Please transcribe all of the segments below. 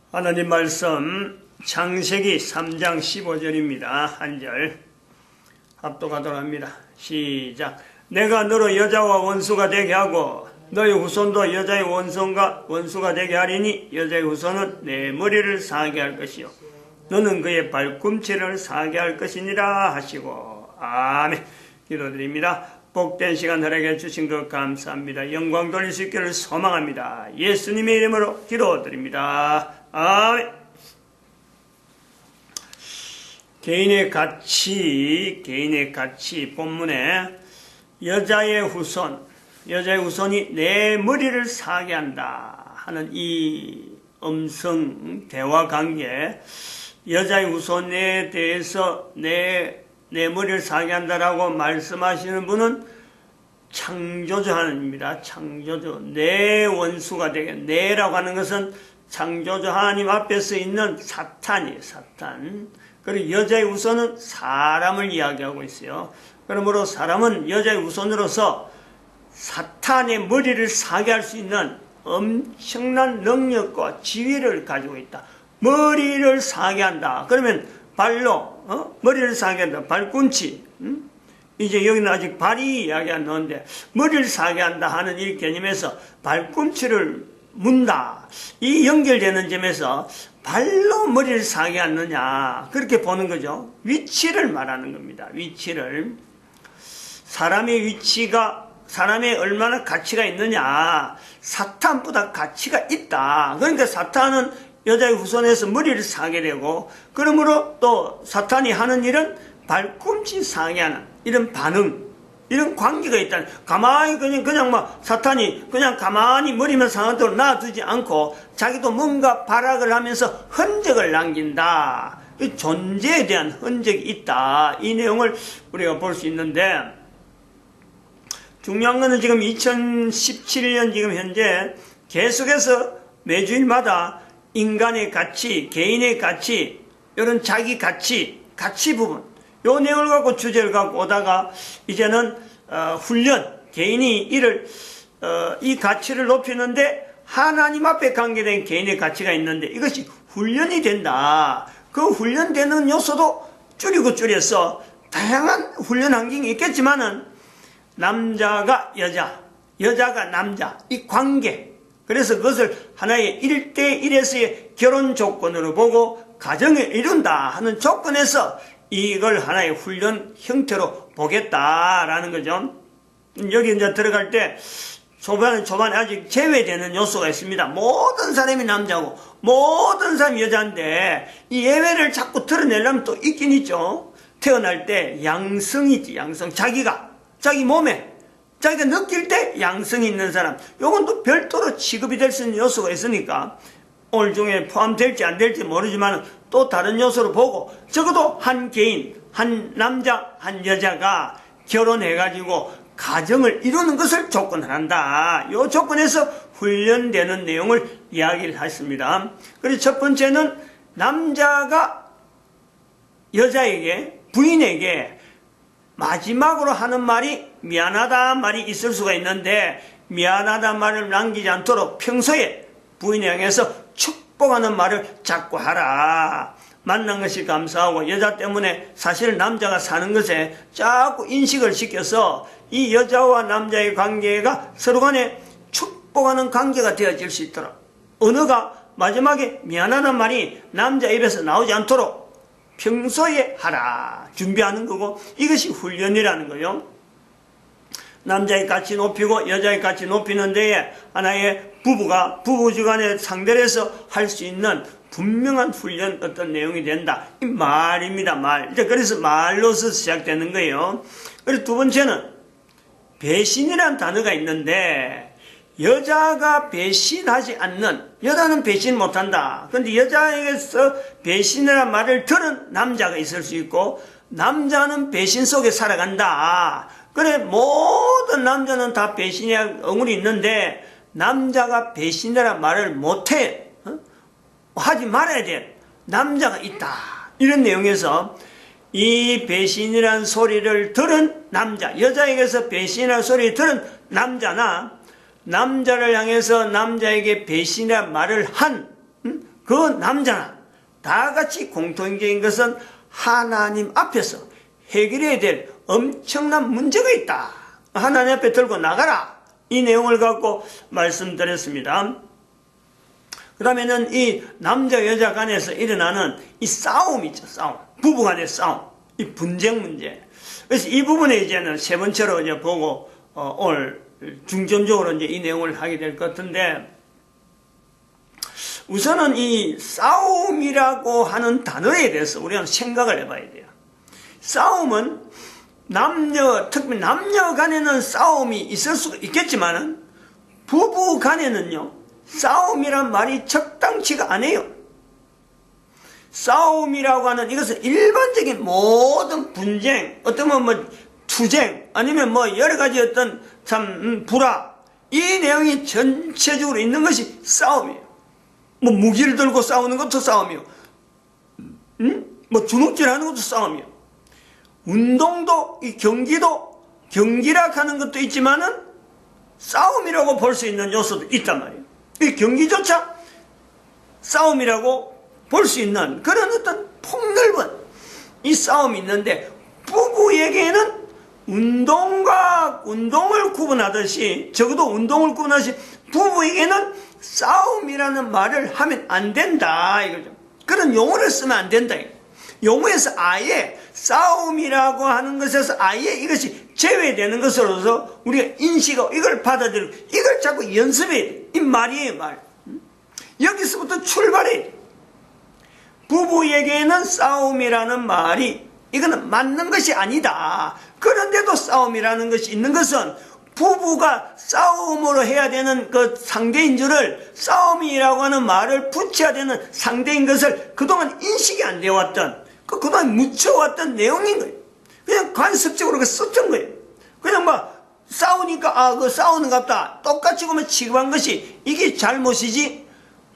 하나님 말씀 창세기 3장 15절입니다. 한 절 합독하도록 합니다. 시작. 내가 너로 여자와 원수가 되게 하고 너의 후손도 여자의 원수가 되게 하리니 여자의 후손은 내 머리를 상하게 할 것이요 너는 그의 발꿈치를 상하게 할 것이니라 하시고. 아멘. 기도드립니다. 복된 시간 허락해 주신 것 감사합니다. 영광 돌릴 수 있기를 소망합니다. 예수님의 이름으로 기도드립니다. 아멘. 개인의 가치 본문에 여자의 후손이 내 머리를 상하게 한다 하는 이 음성 대화 관계, 여자의 후손에 대해서 내 머리를 상하게 한다라고 말씀하시는 분은 창조주 하나님입니다. 창조주, 내 원수가 되게, 내라고 하는 것은 창조주 하나님 앞에서 있는 사탄이에요. 사탄. 그리고 여자의 후손은 사람을 이야기하고 있어요. 그러므로 사람은 여자의 후손으로서 사탄의 머리를 상하게 할 수 있는 엄청난 능력과 지위를 가지고 있다. 머리를 상하게 한다. 그러면 발로 머리를 상하게 한다. 발꿈치. 이제 여기는 아직 발이 이야기 안 나오는데 머리를 상하게 한다 하는 이 개념에서 발꿈치를 문다. 이 연결되는 점에서 발로 머리를 상하게 하느냐 그렇게 보는 거죠. 위치를 말하는 겁니다. 위치를. 사람의 위치가 사람의 얼마나 가치가 있느냐. 사탄보다 가치가 있다. 그러니까 사탄은 여자의 후손에서 머리를 상하게 되고, 그러므로 또 사탄이 하는 일은 발꿈치 상하게 하는 이런 반응, 이런 관계가 있다. 가만히 그냥 막 사탄이 그냥 가만히 머리만 상하도록 놔두지 않고 자기도 뭔가 발악을 하면서 흔적을 남긴다. 이 존재에 대한 흔적이 있다. 이 내용을 우리가 볼 수 있는데, 중요한 것은 지금 2017년 지금 현재 계속해서 매주일마다 인간의 가치, 개인의 가치, 이런 자기 가치 부분, 요 내용을 갖고 주제를 갖고 오다가 이제는 훈련, 개인이 이 가치를 높이는데 하나님 앞에 관계된 개인의 가치가 있는데 이것이 훈련이 된다. 그 훈련되는 요소도 줄여서 다양한 훈련 환경이 있겠지만은 남자가 여자가 남자, 이 관계, 그래서 그것을 하나의 1대1에서의 결혼 조건으로 보고 가정을 이룬다 하는 조건에서 이걸 하나의 훈련 형태로 보겠다라는 거죠. 여기 이제 들어갈 때 초반에 아직 제외되는 요소가 있습니다. 모든 사람이 남자고 모든 사람이 여자인데 이 예외를 자꾸 드러내려면 또 있긴 있죠. 태어날 때 양성이지, 양성. 자기 몸에 자기가 느낄 때 양성이 있는 사람, 요건 또 별도로 취급이 될 수 있는 요소가 있으니까 오늘 중에 포함될지 안 될지 모르지만 또 다른 요소로 보고, 적어도 한 개인, 한 남자, 한 여자가 결혼해가지고 가정을 이루는 것을 조건한다. 요 조건에서 훈련되는 내용을 이야기를 했습니다. 그리고 첫 번째는 남자가 여자에게, 부인에게 마지막으로 하는 말이 미안하다 말이 있을 수가 있는데, 미안하다 말을 남기지 않도록 평소에 부인에 향해서 축복하는 말을 자꾸 하라. 만난 것이 감사하고 여자 때문에 사실 남자가 사는 것에 자꾸 인식을 시켜서 이 여자와 남자의 관계가 서로 간에 축복하는 관계가 되어질 수 있도록, 언어가 마지막에 미안하다는 말이 남자 입에서 나오지 않도록 평소에 하라. 준비하는 거고, 이것이 훈련이라는 거예요. 남자의 가치 높이고 여자의 가치 높이는 데에 하나의 부부지간에 상대를 해서 할 수 있는 분명한 훈련, 어떤 내용이 된다. 이 말입니다, 말. 이제 그래서 말로서 시작되는 거예요. 그리고 두 번째는 배신이라는 단어가 있는데, 여자가 배신하지 않는, 여자는 배신 못한다. 그런데 여자에게서 배신이라는 말을 들은 남자가 있을 수 있고, 남자는 배신 속에 살아간다. 그래, 모든 남자는 다 배신의 응울이 있는데 남자가 배신이라는 말을 못해, 하지 말아야 돼 남자가 있다. 이런 내용에서 이 배신이라는 소리를 들은 남자, 여자에게서 배신이라는 소리를 들은 남자나 남자를 향해서 남자에게 배신이라는 말을 한 그 남자나 다 같이 공통적인 것은 하나님 앞에서 해결해야 될 엄청난 문제가 있다. 하나님 앞에 들고 나가라. 이 내용을 갖고 말씀드렸습니다. 그러면은 이 남자 여자 간에서 일어나는 이 싸움 있죠. 싸움. 부부 간의 싸움. 이 분쟁 문제. 그래서 이 부분에 이제는 세 번째로 이제 보고 오늘 중점적으로 이제 이 내용을 하게 될 것 같은데, 우선은 이 싸움이라고 하는 단어에 대해서 우리가 생각을 해봐야 돼요. 싸움은 특히 남녀 간에는 싸움이 있을 수가 있겠지만은 부부 간에는요, 싸움이란 말이 적당치가 않아요. 싸움이라고 하는 이것은 일반적인 모든 분쟁, 어떤 뭐 투쟁, 아니면 뭐 여러 가지 어떤 불화, 이 내용이 전체적으로 있는 것이 싸움이에요. 뭐 무기를 들고 싸우는 것도 싸움이요. 뭐 주눅질 하는 것도 싸움이요. 운동도, 이 경기라 하는 것도 있지만은 싸움이라고 볼 수 있는 요소도 있단 말이에요. 이 경기조차 싸움이라고 볼 수 있는 그런 어떤 폭넓은 이 싸움이 있는데, 부부에게는 운동을 구분하듯이, 적어도 운동을 구분하듯이 부부에게는 싸움이라는 말을 하면 안 된다 이거죠. 그런 용어를 쓰면 안 된다. 용어에서 아예 싸움이라고 하는 것에서 아예 이것이 제외되는 것으로서 우리가 인식하고 이걸 받아들이고 이걸 자꾸 연습해야 돼. 이 말이에요, 말. 여기서부터 출발해야 돼. 부부에게는 싸움이라는 말이 이거는 맞는 것이 아니다. 그런데도 싸움이라는 것이 있는 것은 부부가 싸움으로 해야 되는 그 상대인 줄을, 싸움이라고 하는 말을 붙여야 되는 상대인 것을 그동안 인식이 안 되어 왔던, 그동안 묻혀왔던 내용인 거예요. 그냥 관습적으로 썼던 거예요. 그냥 싸우니까, 그거 싸우는 것 같다. 똑같이 그러면 취급한 것이 이게 잘못이지,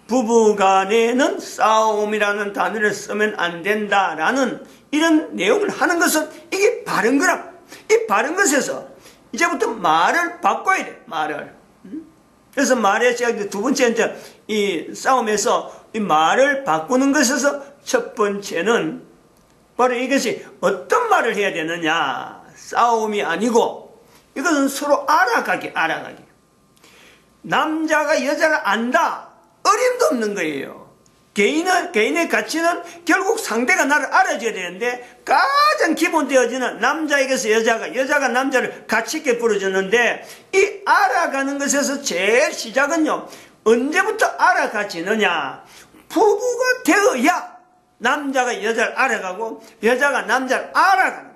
부부 간에는 싸움이라는 단어를 쓰면 안 된다라는 이런 내용을 하는 것은 이게 바른 거라. 이 바른 것에서 이제부터 말을 바꿔야 돼, 말을. 그래서 말의 시작, 두 번째, 이제 이 싸움에서 이 말을 바꾸는 것에서 첫 번째는 바로 이것이 어떤 말을 해야 되느냐. 싸움이 아니고 이것은 서로 알아가기. 남자가 여자를 안다. 어림도 없는 거예요. 개인의 가치는 결국 상대가 나를 알아줘야 되는데, 가장 기본되어지는 남자에게서 여자가 남자를 가치 있게 부르짖는데, 이 알아가는 것에서 제일 시작은요, 언제부터 알아가지느냐. 부부가 되어야 남자가 여자를 알아가고 여자가 남자를 알아가는 거예요.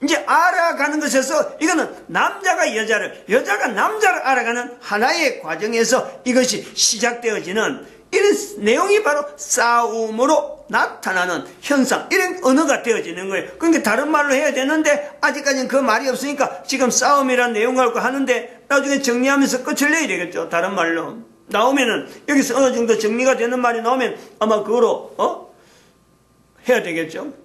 이제 알아가는 것에서 이거는 남자가 여자가 남자를 알아가는 하나의 과정에서 이것이 시작되어지는 이런 내용이 바로 싸움으로 나타나는 현상, 이런 언어가 되어지는 거예요. 그러니까 다른 말로 해야 되는데 아직까지는 그 말이 없으니까 지금 싸움이라는 내용을 갖고 하는데 나중에 정리하면서 끝을 내야 되겠죠. 다른 말로 나오면은 여기서 어느 정도 정리가 되는 말이 나오면 아마 그거로 해야 되겠죠.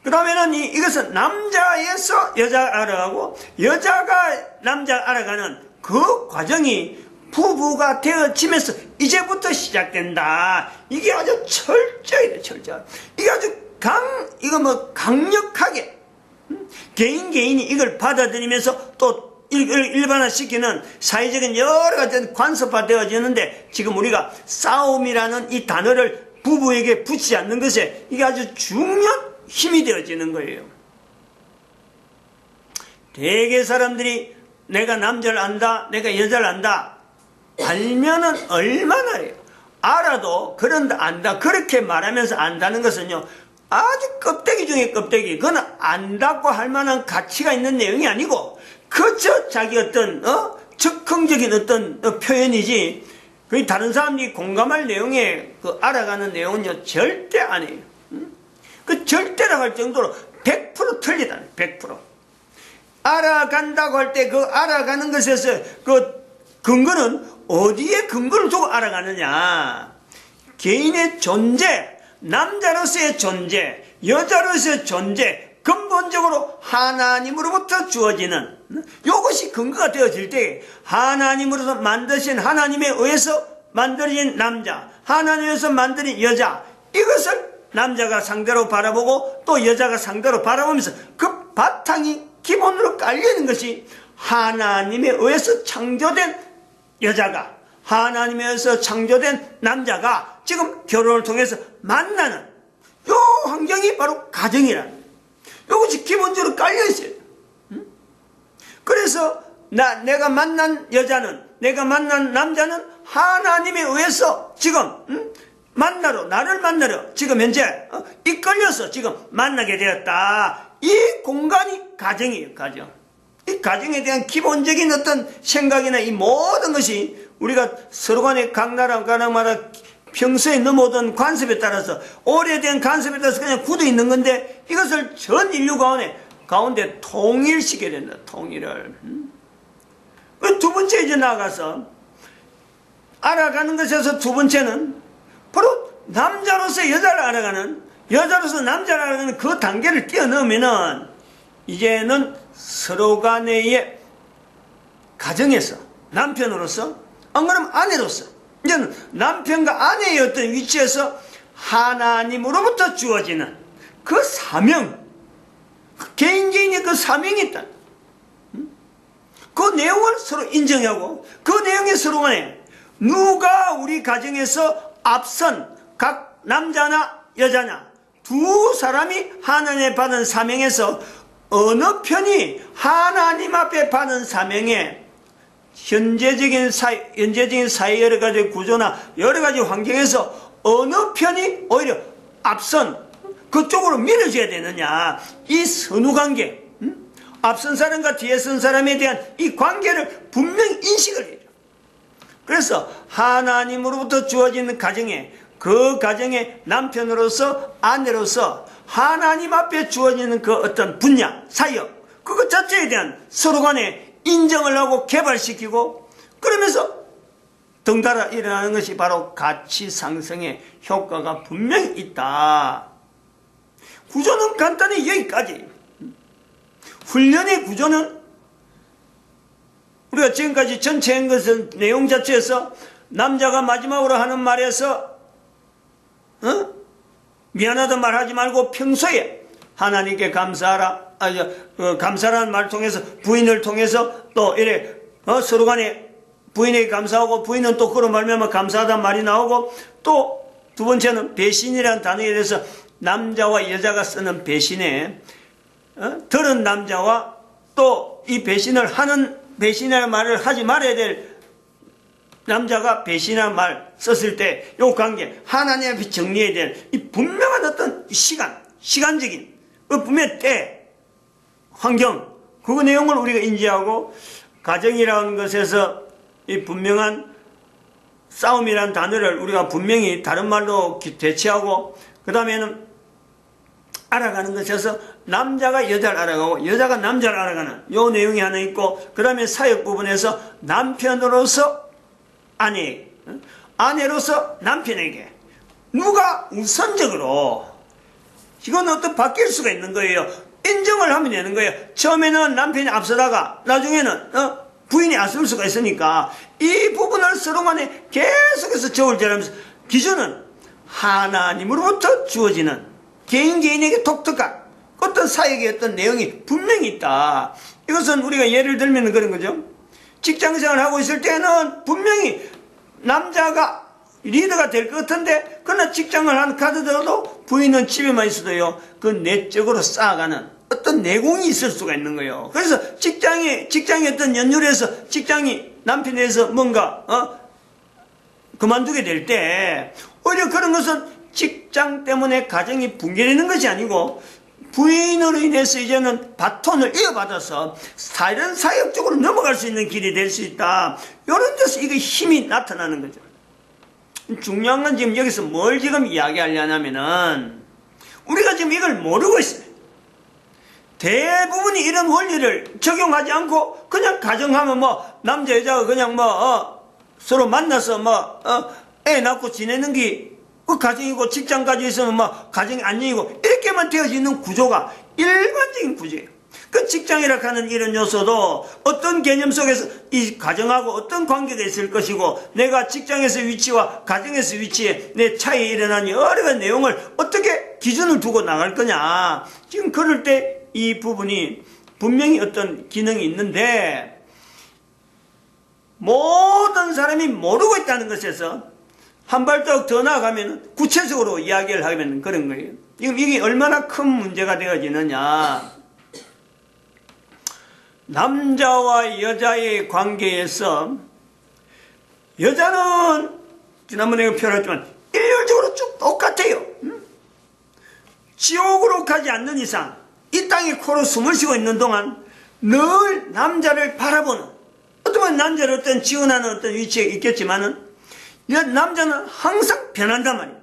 그러면은 이것은 남자에서 여자를 알아가고 여자가 남자를 알아가는 그 과정이 부부가 되어지면서 이제부터 시작된다. 이게 아주 철저히 돼, 철저히. 이게 아주 강력하게 개인이 이걸 받아들이면서 또 일반화시키는 사회적인 여러 가지 관습화되어지는데, 지금 우리가 싸움이라는 이 단어를 부부에게 붙이지 않는 것에 이게 아주 중요한 힘이 되어지는 거예요. 대개 사람들이 내가 남자를 안다, 내가 여자를 안다, 알면은 얼마나 해요. 알아도 그런데 안다, 그렇게 말하면서 안다는 것은요, 아주 껍데기 중에 껍데기. 그건 안다고 할 만한 가치가 있는 내용이 아니고 그저 자기 어떤 즉흥적인 어떤 표현이지, 그 다른 사람들이 공감할 내용에 그 알아가는 내용은요 절대 아니에요. 그 절대라고 할 정도로 100% 틀리다. 100%. 알아간다고 할 때 그 알아가는 것에서 그 근거는 어디에 근거를 두고 알아가느냐. 개인의 존재, 남자로서의 존재, 여자로서의 존재, 근본적으로 하나님으로부터 주어지는 이것이 근거가 되어질 때 하나님으로서 만드신 하나님에 의해서 만들어진 남자, 하나님에서 만들어진 여자, 이것을 남자가 상대로 바라보고 또 여자가 상대로 바라보면서 그 바탕이 기본으로 깔려있는 것이 하나님에 의해서 창조된 여자가 하나님에 의해서 창조된 남자가 지금 결혼을 통해서 만나는 요 환경이 바로 가정이라는 이것이 기본적으로 깔려있어요. 그래서 내가 만난 여자는 내가 만난 남자는 하나님에 의해서 지금 나를 만나러 지금 현재 이끌려서 지금 만나게 되었다. 이 공간이 가정이에요. 가정. 이 가정에 대한 기본적인 어떤 생각이나 이 모든 것이 우리가 서로 간에 각 나라마다 평소에 넘어오던 관습에 따라서 오래된 관습에 따라서 그냥 굳어 있는 건데 이것을 전 인류 가운데 통일시켜야 된다. 통일을. 두 번째 이제 나아가서 알아가는 것에서 두 번째는 바로 남자로서 여자를 알아가는 여자로서 남자를 알아가는 그 단계를 뛰어넘으면은 이제는 서로 간의 가정에서 남편으로서 안 그러면 아내로서 이제는 남편과 아내의 어떤 위치에서 하나님으로부터 주어지는 그 사명, 개인의 그 사명이 있다. 그 내용을 서로 인정하고 그 내용에 서로 간에 누가 우리 가정에서 앞선 각 남자나 여자나 두 사람이 하나님의 받은 사명에서 어느 편이 하나님 앞에 받은 사명에 현재적인 사회 여러 가지 구조나 여러 가지 환경에서 어느 편이 오히려 앞선 그쪽으로 밀어줘야 되느냐 이 선후관계 앞선 사람과 뒤에 선 사람에 대한 이 관계를 분명히 인식을 해요. 그래서 하나님으로부터 주어지는 가정에 그 가정의 남편으로서 아내로서 하나님 앞에 주어지는 그 어떤 분야, 사역 그것 자체에 대한 서로 간에 인정을 하고 개발시키고 그러면서 덩달아 일어나는 것이 바로 가치 상승의 효과가 분명히 있다. 구조는 간단히 여기까지. 훈련의 구조는 우리가 지금까지 전체 한 것은 내용 자체에서 남자가 마지막으로 하는 말에서 미안하다 말하지 말고 평소에 하나님께 감사하라. 감사라는 말을 통해서 부인을 통해서 또 이래 서로 간에 부인에게 감사하고 부인은 또 그런 말미암아 감사하다는 말이 나오고 또 두 번째는 배신이라는 단어에 대해서 남자와 여자가 쓰는 배신에 들은 남자와 또 이 배신이라는 말을 하지 말아야 될 남자가 배신이라는 말 썼을 때 이 관계 하나님 앞에 정리해야 될 이 분명한 어떤 시간적인 분명히 때 환경 그 내용을 우리가 인지하고 가정이라는 것에서 이 분명한 싸움이라는 단어를 우리가 분명히 다른 말로 대체하고 그 다음에는 알아가는 것에서 남자가 여자를 알아가고 여자가 남자를 알아가는 요 내용이 하나 있고 그 다음에 사역 부분에서 남편으로서 아내로서 남편에게 누가 우선적으로 이건 어떤 바뀔 수가 있는 거예요. 인정을 하면 되는 거예요. 처음에는 남편이 앞서다가 나중에는 부인이 앞설 수가 있으니까 이 부분을 서로 간에 계속해서 저울질하면서 기준은 하나님으로부터 주어지는 개인에게 독특한 어떤 사역의 어떤 내용이 분명히 있다. 이것은 우리가 예를 들면 그런 거죠. 직장생활을 하고 있을 때는 분명히 남자가 리더가 될 것 같은데 그러나 직장을 하는 카드들도 부인은 집에만 있어도요 그 내적으로 쌓아가는 어떤 내공이 있을 수가 있는 거예요. 그래서 직장이 어떤 연륜에서 직장이 남편에 대해서 뭔가 그만두게 될 때 오히려 그런 것은 직장 때문에 가정이 붕괴되는 것이 아니고 부인으로 인해서 이제는 바톤을 이어받아서 다른 사역적으로 넘어갈 수 있는 길이 될 수 있다. 이런 데서 이게 힘이 나타나는 거죠. 중요한 건 지금 여기서 뭘 지금 이야기하려냐면은 우리가 지금 이걸 모르고 있어요. 대부분이 이런 원리를 적용하지 않고 그냥 가정하면 남자 여자가 그냥 서로 만나서 애 낳고 지내는 게 그 가정이고 직장까지 있으면 막 가정이 안녕이고 이렇게만 되어져 있는 구조가 일반적인 구조예요. 그 직장이라 하는 이런 요소도 어떤 개념 속에서 이 가정하고 어떤 관계가 있을 것이고 내가 직장에서 위치와 가정에서 위치에 내 차이에 일어난 여러 가지 내용을 어떻게 기준을 두고 나갈 거냐. 지금 그럴 때 이 부분이 분명히 어떤 기능이 있는데 모든 사람이 모르고 있다는 것에서 한 발자국 더 나아가면 구체적으로 이야기를 하면 그런 거예요. 이게 얼마나 큰 문제가 되어지느냐. 남자와 여자의 관계에서 여자는 지난번에 표현했지만 일률적으로 쭉 똑같아요. 지옥으로 가지 않는 이상 이 땅에 코로 숨을 쉬고 있는 동안 늘 남자를 바라보는, 어떤 남자를 어떤 지원하는 어떤 위치에 있겠지만은 남자는 항상 변한단 말이에요.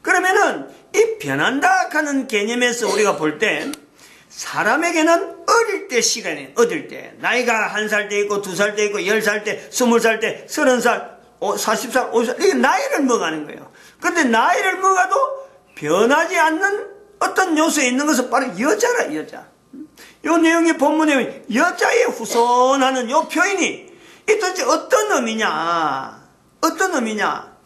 그러면은 이 변한다 하는 개념에서 우리가 볼 때 사람에게는 어릴 때 시간이에요. 어릴 때. 나이가 1살 때 있고 2살 때 있고 10살 때 20살 때 30살 40살 50살 이게 나이를 먹어가는 거예요. 그런데 나이를 먹어도 변하지 않는 어떤 요소에 있는 것은 바로 여자라. 여자. 요 내용의 본문에 여자의 후손하는 요 표현이 이 도대체 어떤 의미냐. 어떤 의미냐.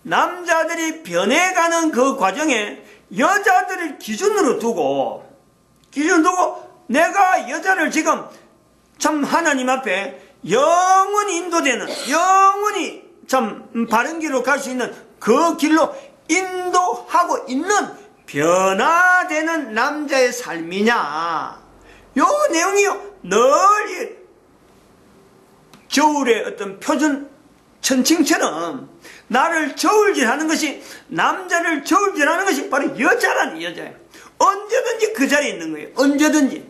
남자들이 변해가는 그 과정에 여자들을 기준으로 두고 내가 여자를 지금 참 하나님 앞에 영원히 인도되는, 영원히 참 바른 길로 갈 수 있는 그 길로 인도하고 있는 변화되는 남자의 삶이냐. 요 내용이요. 늘 겨울의 어떤 표준 천칭처럼 나를 저울질하는 것이, 남자를 저울질하는 것이 바로 여자라는 여자예요. 언제든지 그 자리에 있는 거예요. 언제든지.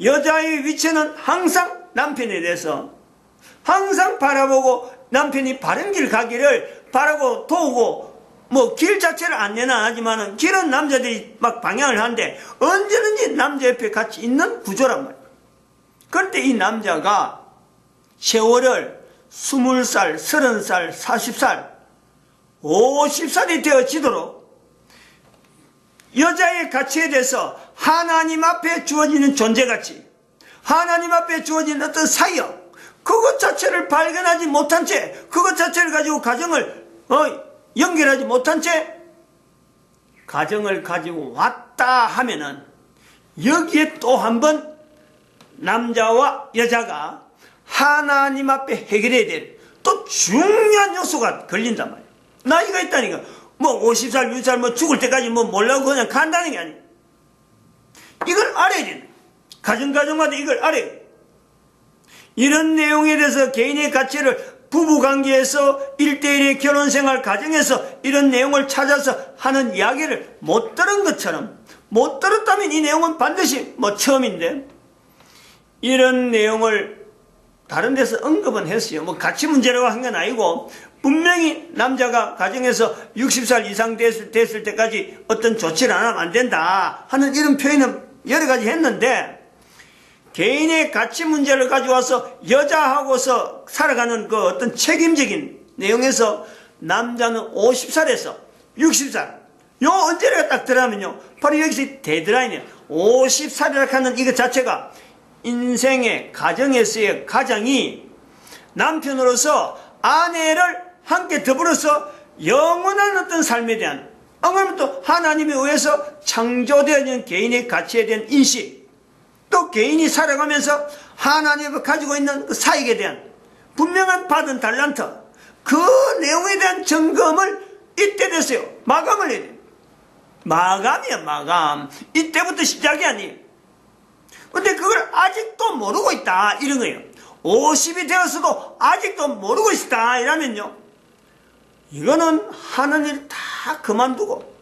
여자의 위치는 항상 남편에 대해서 항상 바라보고 남편이 바른 길 가기를 바라고 도우고 뭐 길 자체를 안내는 안 하지만은 길은 남자들이 막 방향을 하는데 언제든지 남자 옆에 같이 있는 구조란 말이에요. 그런데 이 남자가 세월을 20살, 30살, 40살, 50살이 되어지도록 여자의 가치에 대해서 하나님 앞에 주어지는 존재가치, 하나님 앞에 주어지는 어떤 사역, 그것 자체를 발견하지 못한 채, 그것 자체를 가지고 가정을 연결하지 못한 채 가정을 가지고 왔다 하면은 여기에 또 한 번 남자와 여자가 하나님 앞에 해결해야 될 또 중요한 요소가 걸린단 말이에요. 나이가 있다니까. 뭐 50살, 60살 뭐 죽을 때까지 뭐 몰라고 그냥 간다는 게 아니에요. 이걸 알아야 돼. 가정마다 이걸 알아야 돼. 이런 내용에 대해서 개인의 가치를 부부관계에서 1대1의 결혼생활 가정에서 이런 내용을 찾아서 하는 이야기를 못 들은 것처럼, 못 들었다면 이 내용은 반드시 뭐 처음인데 이런 내용을 다른 데서 언급은 했어요. 뭐 가치 문제라고 한 건 아니고 분명히 남자가 가정에서 60살 이상 됐을 때까지 어떤 조치를 안 하면 안 된다 하는 이런 표현은 여러 가지 했는데 개인의 가치 문제를 가져와서 여자하고서 살아가는 그 어떤 책임적인 내용에서 남자는 50살에서 60살 요 언제가 딱 들어가면요 바로 여기서 데드라인이에요. 50살이라 하는 이것 자체가 인생의 가정에서의 가장이 남편으로서 아내를 함께 더불어서 영원한 어떤 삶에 대한, 그러면 또 하나님에 의해서 창조되어진 개인의 가치에 대한 인식, 또 개인이 살아가면서 하나님을 가지고 있는 그 사역에 대한 분명한 받은 달란트, 그 내용에 대한 점검을 이때 됐어요. 마감을 해야 돼요. 마감이야, 마감. 이때부터 시작이 아니에요. 근데 그걸 아직도 모르고 있다 이런 거예요. 50이 되었어도 아직도 모르고 있다 이러면요 이거는 하는 일 다 그만두고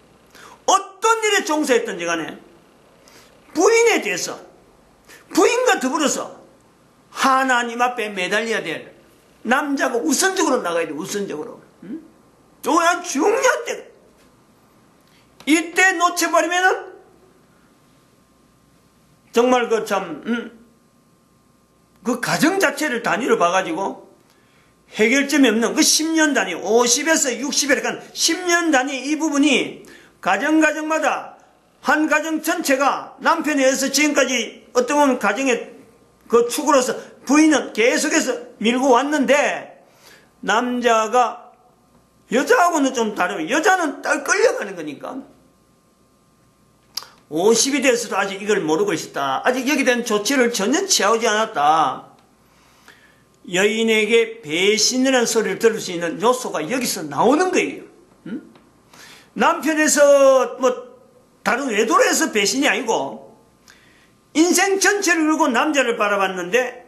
어떤 일에 종사했든지 간에 부인에 대해서 부인과 더불어서 하나님 앞에 매달려야 될 남자가 우선적으로 나가야 돼. 우선적으로. 이거 아주 중요한 때. 이때 놓쳐버리면은 정말 그 가정 자체를 단위로 봐가지고 해결점이 없는 그 10년 단위, 50에서 60에 약간 10년 단위 이 부분이 가정마다 한 가정 전체가 남편에 의해서 지금까지 어떤 보면 가정의 그 축으로서 부인은 계속해서 밀고 왔는데 남자가 여자하고는 좀 다르고 여자는 딱 끌려가는 거니까 50이 돼서도 아직 이걸 모르고 있었다. 아직 여기에 대한 조치를 전혀 취하지 않았다. 여인에게 배신이라는 소리를 들을 수 있는 요소가 여기서 나오는 거예요. 남편에서 뭐 다른 외도로에서 배신이 아니고 인생 전체를 걸고 남자를 바라봤는데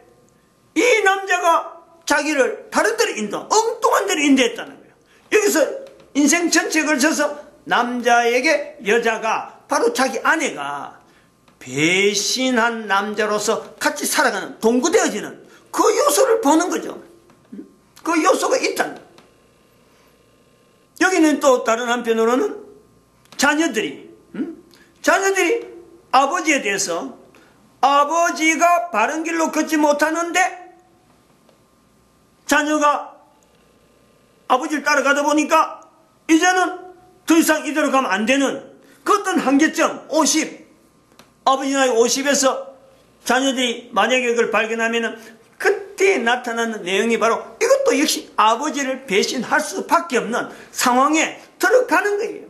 이 남자가 자기를 다른 데로 엉뚱한 데로 인도했다는 거예요. 여기서 인생 전체에 걸쳐서 남자에게 여자가 바로 자기 아내가 배신한 남자로서 같이 살아가는 동거되어지는 그 요소를 보는 거죠. 그 요소가 있다는 거예요. 여기는 또 다른 한편으로는 자녀들이 아버지에 대해서 아버지가 바른 길로 걷지 못하는데 자녀가 아버지를 따라가다 보니까 이제는 더 이상 이대로 가면 안 되는 그 어떤 한계점 50 아버지 나이 50에서 자녀들이 만약에 그걸 발견하면은 그때 나타나는 내용이 바로 이것도 역시 아버지를 배신할 수밖에 없는 상황에 들어가는 거예요.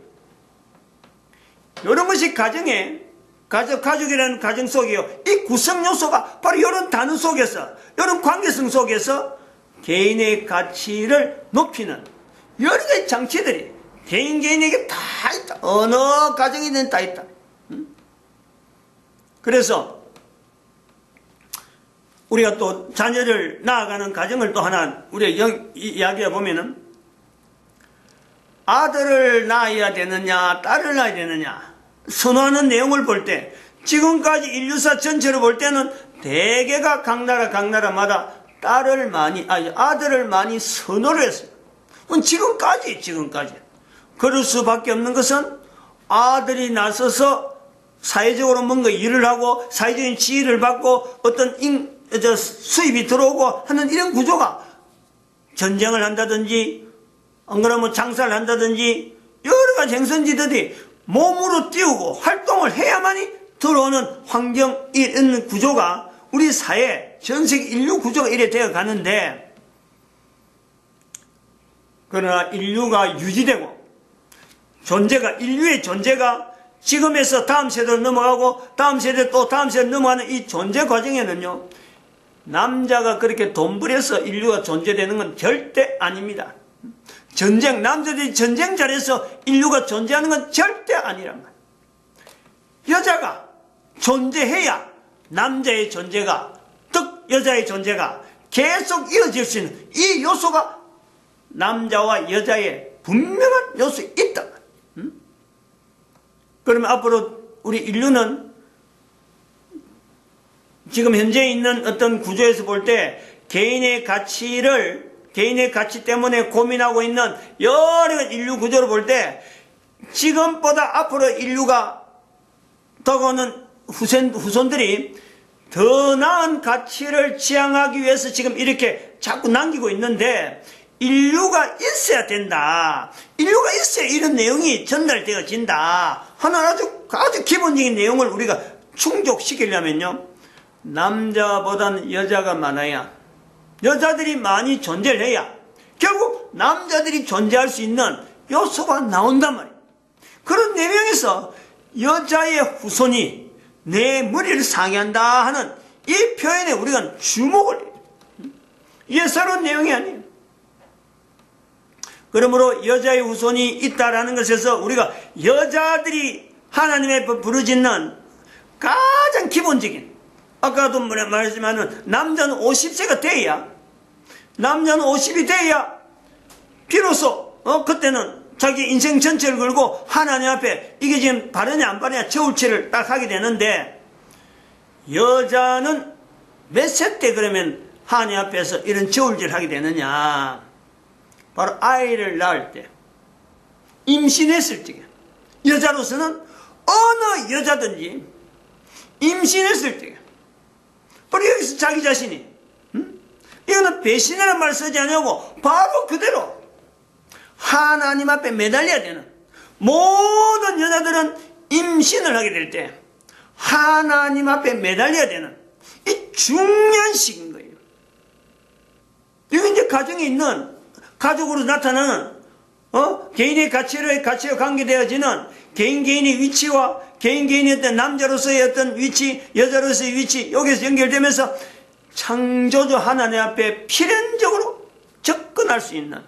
이런 것이 가족이라는 가정 속에요. 이 구성 요소가 바로 이런 단어 속에서, 이런 관계성 속에서 개인의 가치를 높이는 여러 가지 장치들이 개인에게 다 있다. 어느 가정이든 다 있다. 그래서 우리가 또 자녀를 낳아가는 가정을 또 하나 우리가 이야기해 보면은 아들을 낳아야 되느냐 딸을 낳아야 되느냐 선호하는 내용을 볼 때 지금까지 인류사 전체로 볼 때는 대개가 각 나라마다 아들을 많이 선호를 했어요. 지금까지 그럴 수밖에 없는 것은 아들이 나서서 사회적으로 뭔가 일을 하고 사회적인 지위를 받고 어떤 수입이 들어오고 하는 이런 구조가 전쟁을 한다든지 안 그러면 장사를 한다든지 여러 가지 행선지들이 몸으로 띄우고 활동을 해야만이 들어오는 환경이 있는 구조가 우리 사회 전세계 인류 구조가 이래 되어 가는데 그러나 인류가 유지되고 인류의 존재가 지금에서 다음 세대로 넘어가고 다음 세대 또 다음 세대로 넘어가는 이 존재 과정에는요 남자가 그렇게 돈벌여서 인류가 존재되는 건 절대 아닙니다. 남자들이 전쟁 잘해서 인류가 존재하는 건 절대 아니란 말이에요. 여자가 존재해야 남자의 존재가 즉 여자의 존재가 계속 이어질 수 있는 이 요소가 남자와 여자의 분명한 요소에 있다. 그러면 앞으로 우리 인류는 지금 현재 있는 어떤 구조에서 볼 때 개인의 가치 때문에 고민하고 있는 여러 인류 구조를 볼 때 지금보다 앞으로 인류가 다가오는 후손들이 더 나은 가치를 지향하기 위해서 지금 이렇게 자꾸 남기고 있는데 인류가 있어야 된다. 인류가 있어야 이런 내용이 전달되어진다. 하나 아주 기본적인 내용을 우리가 충족시키려면요. 남자보다는 여자가 많아야 여자들이 많이 존재를 해야 결국 남자들이 존재할 수 있는 요소가 나온단 말이에요. 그런 내용에서 여자의 후손이 내 머리를 상해한다 하는 이 표현에 우리가 주목을 해요. 이게 새로운 내용이 아니에요. 그러므로 여자의 후손이 있다라는 것에서 우리가 여자들이 하나님의 부르짖는 가장 기본적인 아까도 말했지만 남자는 50세가 돼야 남자는 50이 돼야 비로소 그때는 자기 인생 전체를 걸고 하나님 앞에 이게 지금 바르냐 안 바르냐 저울질을 딱 하게 되는데 여자는 몇 세 때 그러면 하나님 앞에서 이런 저울질을 하게 되느냐 바로 아이를 낳을 때 임신했을 때 여자로서는 어느 여자든지 임신했을 때 바로 여기서 자기 자신이 이거는 배신이라는 말 쓰지 않냐고 바로 그대로 하나님 앞에 매달려야 되는, 모든 여자들은 임신을 하게 될 때 하나님 앞에 매달려야 되는 이 중요한 시기인 거예요. 이게 이제 가정에 있는, 가족으로 나타나는 개인의 가치와 관계되어지는 개인의 위치와 개인의 어떤 남자로서의 어떤 위치, 여자로서의 위치, 여기서 연결되면서 창조주 하나님 앞에 필연적으로 접근할 수 있는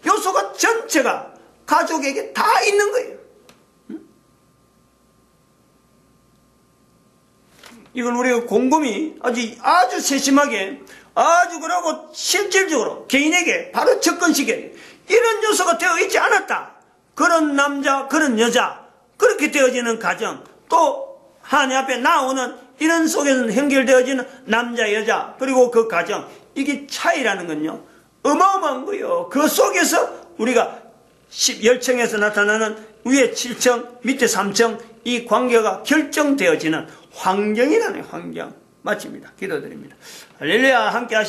요소가 전체가 가족에게 다 있는 거예요. 이건 우리가 곰곰이 아주 세심하게, 아주 그러고 실질적으로 개인에게 바로 접근시켜야 돼요. 이런 요소가 되어 있지 않았다, 그런 남자, 그런 여자, 그렇게 되어지는 가정, 또 하나님 앞에 나오는 이런 속에서 연결되어지는 남자, 여자, 그리고 그 가정, 이게 차이라는 건요 어마어마한 거예요. 그 속에서 우리가 10층에서 나타나는 위에 7층, 밑에 3층, 이 관계가 결정되어지는 환경이라는 환경. 마칩니다. 기도드립니다. 할렐루야. 함께 하시